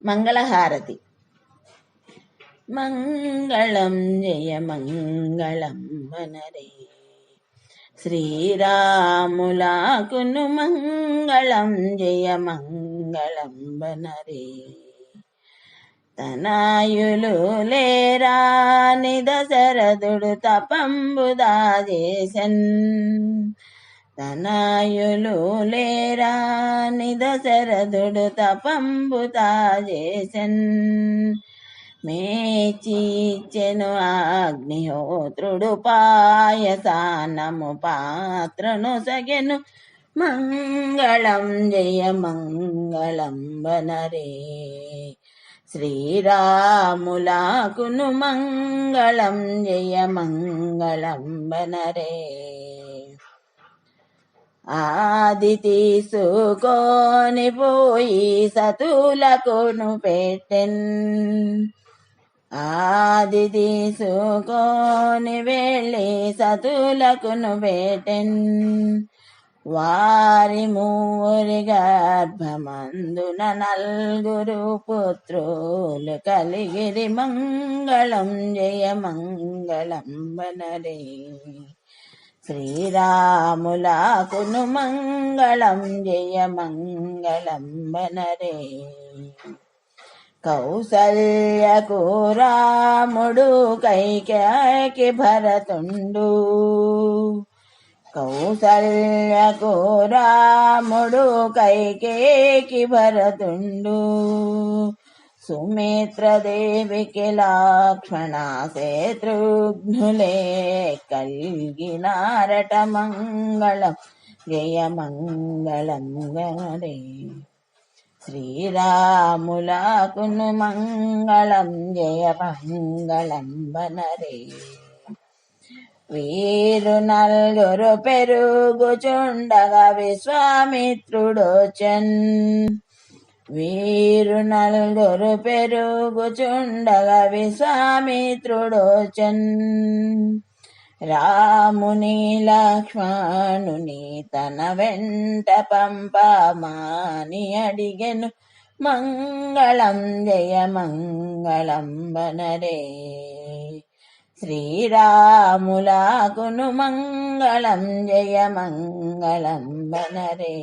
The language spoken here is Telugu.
మంగళహారతి. మంగళం జయ మంగళం వనరే, శ్రీరాములాకును మంగళం జయ మంగళం వనరే. తనయులు లేరా దశరథుడు తపంబుదా చేసెన్, తనయులు లేరా దశరథుడు తపంబుదా చేసెన్. మేచిచ్చెను అగ్నిహోత్రుడు పాయసానము పాత్రను సగెను, మంగళం జయ మంగళం వనరే. శ్రీరాములాకును మంగళం జయ మంగళం వనరే. ఆది తీసుకొని పోయి సతులకును పెట్టెన్, ఆది తీసుకొని వెళ్ళి సతులకును పెట్టెన్. వారి మూరి గర్భమందున నల్గురు పుత్రులు కలిగిరి, మంగళం జయ మంగళం వనరే. శ్రీరాములాకును మంగళం జయ మంగళం వనరే. కౌసల్యకు రాముడు కైకేయికి భరతుండు, కౌసల్యకు రాముడు కైకేయికి భరతుండు. సుమిత్రదేవికి లక్ష్మణ శత్రుఘ్నులే కల్గినారట, మంగళం జయ మంగళం వనరే. శ్రీరాములాకును మంగళం జయ మంగళం వనరే. వీరు నల్గురు పెరుగుచుండగా విశ్వామిత్రుడొచెన్, వీరు నల్గురు పెరుగుచుండగా విశ్వామిత్రుడొచెన్. రాముని లక్ష్మణుని తన వెంట పంపమాని అడిగెను, మంగళం జయ మంగళం వనరే. శ్రీరాములాకును మంగళం జయ మంగళం వనరే.